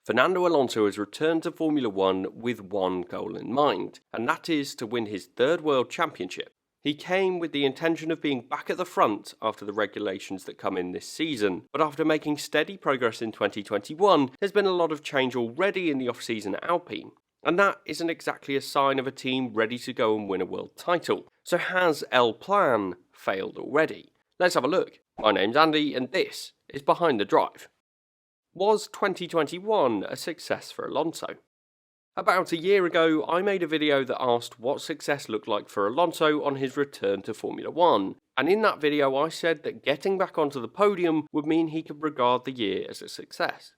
Fernando Alonso has returned to Formula 1 with one goal in mind, and that is to win his third World Championship. He came with the intention of being back at the front after the regulations that come in this season, but after making steady progress in 2021, there's been a lot of change already in the off-season at Alpine. And that isn't exactly a sign of a team ready to go and win a world title. So has Alpine failed already? Let's have a look. My name's Andy and this is Behind the Drive. Was 2021 a success for Alonso? About a year ago, I made a video that asked what success looked like for Alonso on his return to Formula 1, and in that video I said that getting back onto the podium would mean he could regard the year as a success.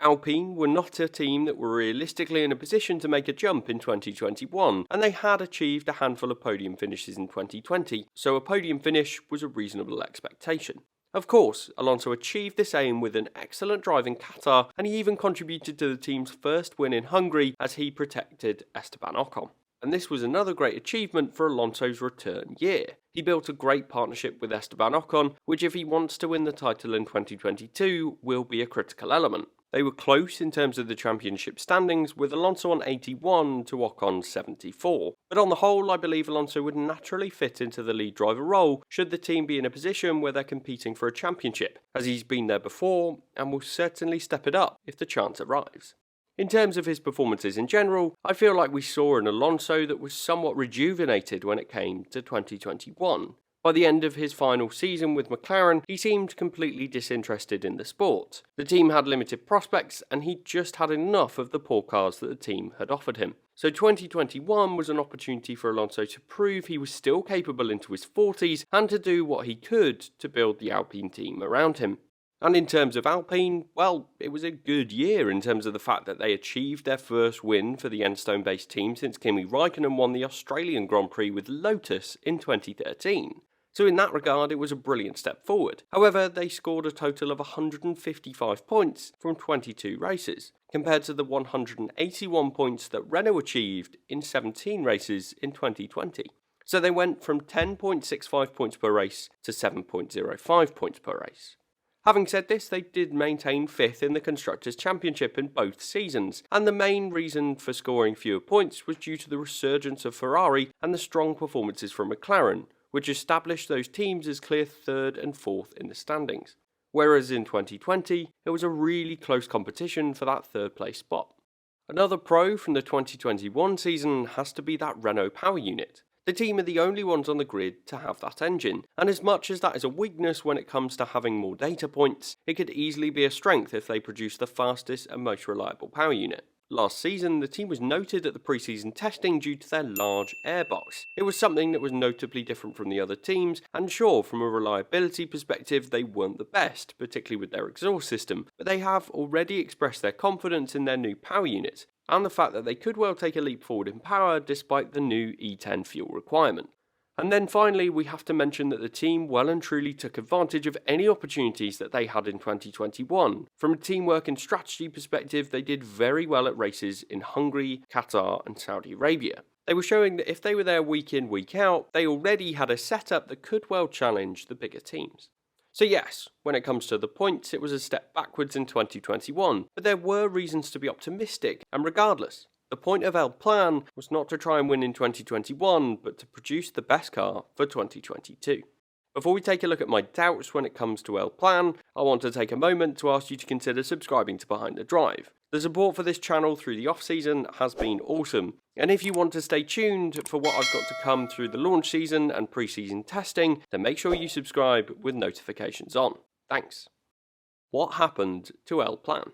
Alpine were not a team that were realistically in a position to make a jump in 2021, and they had achieved a handful of podium finishes in 2020, so a podium finish was a reasonable expectation. Of course, Alonso achieved this aim with an excellent drive in Qatar, and he even contributed to the team's first win in Hungary as he protected Esteban Ocon. And this was another great achievement for Alonso's return year. He built a great partnership with Esteban Ocon, which if he wants to win the title in 2022, will be a critical element. They were close in terms of the championship standings, with Alonso on 81 to Ocon 74. But on the whole, I believe Alonso would naturally fit into the lead driver role should the team be in a position where they're competing for a championship, as he's been there before and will certainly step it up if the chance arrives. In terms of his performances in general, I feel like we saw an Alonso that was somewhat rejuvenated when it came to 2021. By the end of his final season with McLaren, he seemed completely disinterested in the sport. The team had limited prospects, and he just had enough of the poor cars that the team had offered him. So 2021 was an opportunity for Alonso to prove he was still capable into his 40s, and to do what he could to build the Alpine team around him. And in terms of Alpine, well, it was a good year in terms of the fact that they achieved their first win for the Enstone-based team since Kimi Raikkonen won the Australian Grand Prix with Lotus in 2013. So in that regard, it was a brilliant step forward. However, they scored a total of 155 points from 22 races, compared to the 181 points that Renault achieved in 17 races in 2020. So they went from 10.65 points per race to 7.05 points per race. Having said this, they did maintain 5th in the Constructors' Championship in both seasons, and the main reason for scoring fewer points was due to the resurgence of Ferrari and the strong performances from McLaren, which established those teams as clear 3rd and 4th in the standings. Whereas in 2020, it was a really close competition for that 3rd place spot. Another pro from the 2021 season has to be that Renault power unit. The team are the only ones on the grid to have that engine, and as much as that is a weakness when it comes to having more data points, it could easily be a strength if they produce the fastest and most reliable power unit. Last season, the team was noted at the pre-season testing due to their large airbox. It was something that was notably different from the other teams, and sure, from a reliability perspective, they weren't the best, particularly with their exhaust system, but they have already expressed their confidence in their new power unit, and the fact that they could well take a leap forward in power despite the new E10 fuel requirement. And then finally, we have to mention that the team well and truly took advantage of any opportunities that they had in 2021. From a teamwork and strategy perspective, they did very well at races in Hungary, Qatar and Saudi Arabia. They were showing that if they were there week in, week out, they already had a setup that could well challenge the bigger teams. So yes, when it comes to the points, it was a step backwards in 2021, but there were reasons to be optimistic, and regardless, the point of Alpine was not to try and win in 2021, but to produce the best car for 2022. Before we take a look at my doubts when it comes to Alpine, I want to take a moment to ask you to consider subscribing to Behind the Drive. The support for this channel through the off-season has been awesome, and if you want to stay tuned for what I've got to come through the launch season and pre-season testing, then make sure you subscribe with notifications on. Thanks. What happened to Alpine?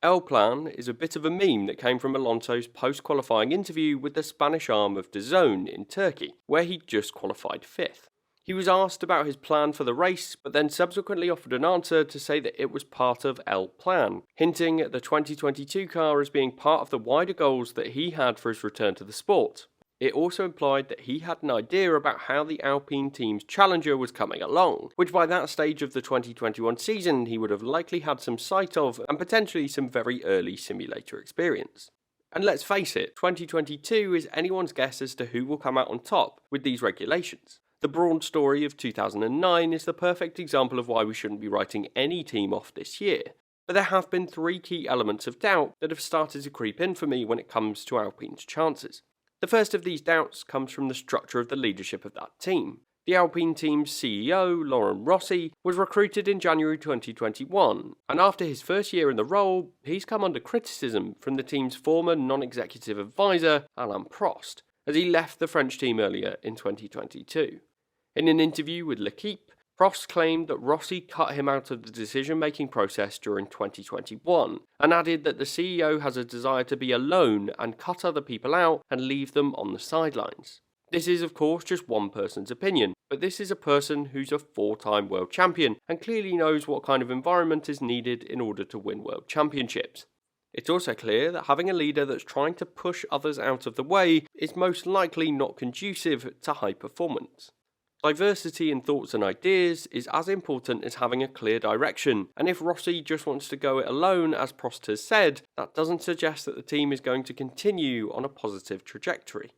Alpine is a bit of a meme that came from Alonso's post-qualifying interview with the Spanish arm of DAZN in Turkey, where he just qualified 5th. He was asked about his plan for the race, but then subsequently offered an answer to say that it was part of Alpine, hinting at the 2022 car as being part of the wider goals that he had for his return to the sport. It also implied that he had an idea about how the Alpine team's Challenger was coming along, which by that stage of the 2021 season he would have likely had some sight of and potentially some very early simulator experience. And let's face it, 2022 is anyone's guess as to who will come out on top with these regulations. The Brawn story of 2009 is the perfect example of why we shouldn't be writing any team off this year. But there have been three key elements of doubt that have started to creep in for me when it comes to Alpine's chances. The first of these doubts comes from the structure of the leadership of that team. The Alpine team's CEO, Laurent Rossi, was recruited in January 2021, and after his first year in the role, he's come under criticism from the team's former non-executive advisor, Alain Prost, as he left the French team earlier in 2022. In an interview with L'Equipe, Prost claimed that Rossi cut him out of the decision-making process during 2021, and added that the CEO has a desire to be alone and cut other people out and leave them on the sidelines. This is of course just one person's opinion, but this is a person who's a 4-time world champion and clearly knows what kind of environment is needed in order to win world championships. It's also clear that having a leader that's trying to push others out of the way is most likely not conducive to high performance. Diversity in thoughts and ideas is as important as having a clear direction, and if Rossi just wants to go it alone, as Prost has said, that doesn't suggest that the team is going to continue on a positive trajectory.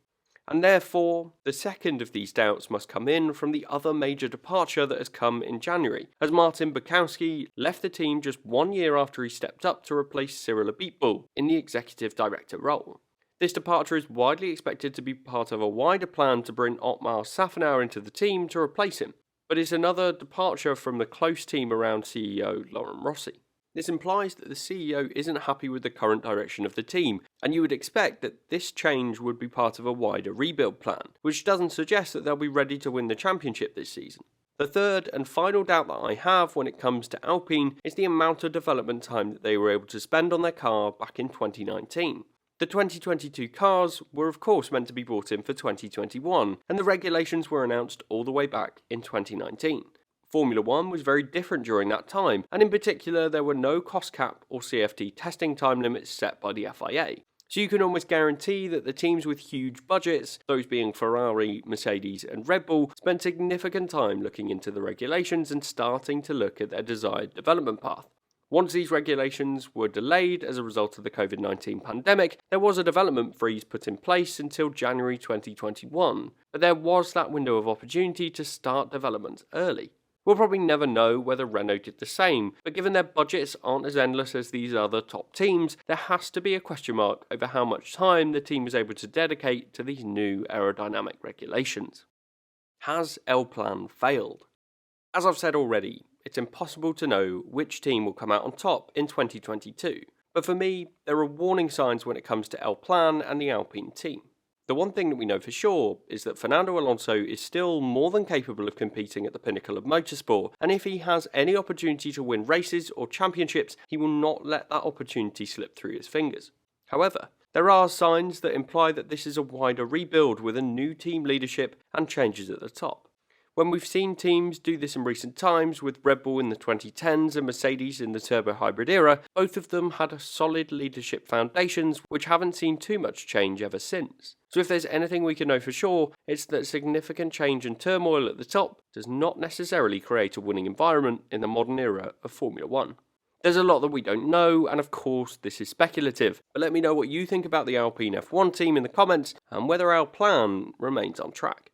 And therefore, the second of these doubts must come in from the other major departure that has come in January, as Martin Bukowski left the team just 1 year after he stepped up to replace Cyril Abiteboul in the executive director role. This departure is widely expected to be part of a wider plan to bring Otmar Safnauer into the team to replace him, but it's another departure from the close team around CEO Laurent Rossi. This implies that the CEO isn't happy with the current direction of the team, and you would expect that this change would be part of a wider rebuild plan, which doesn't suggest that they'll be ready to win the championship this season. The third and final doubt that I have when it comes to Alpine is the amount of development time that they were able to spend on their car back in 2019. The 2022 cars were of course meant to be brought in for 2021, and the regulations were announced all the way back in 2019. Formula 1 was very different during that time, and in particular there were no cost cap or CFD testing time limits set by the FIA. So you can almost guarantee that the teams with huge budgets, those being Ferrari, Mercedes and Red Bull, spent significant time looking into the regulations and starting to look at their desired development path. Once these regulations were delayed as a result of the COVID-19 pandemic, there was a development freeze put in place until January 2021, but there was that window of opportunity to start development early. We'll probably never know whether Renault did the same, but given their budgets aren't as endless as these other top teams, there has to be a question mark over how much time the team was able to dedicate to these new aerodynamic regulations. Has Alpine failed? As I've said already, it's impossible to know which team will come out on top in 2022, but for me, there are warning signs when it comes to Alpine and the Alpine team. The one thing that we know for sure is that Fernando Alonso is still more than capable of competing at the pinnacle of motorsport, and if he has any opportunity to win races or championships, he will not let that opportunity slip through his fingers. However, there are signs that imply that this is a wider rebuild with a new team leadership and changes at the top. When we've seen teams do this in recent times, with Red Bull in the 2010s and Mercedes in the turbo hybrid era, both of them had solid leadership foundations which haven't seen too much change ever since. So if there's anything we can know for sure, it's that significant change and turmoil at the top does not necessarily create a winning environment in the modern era of Formula 1. There's a lot that we don't know, and of course this is speculative, but let me know what you think about the Alpine F1 team in the comments and whether our plan remains on track.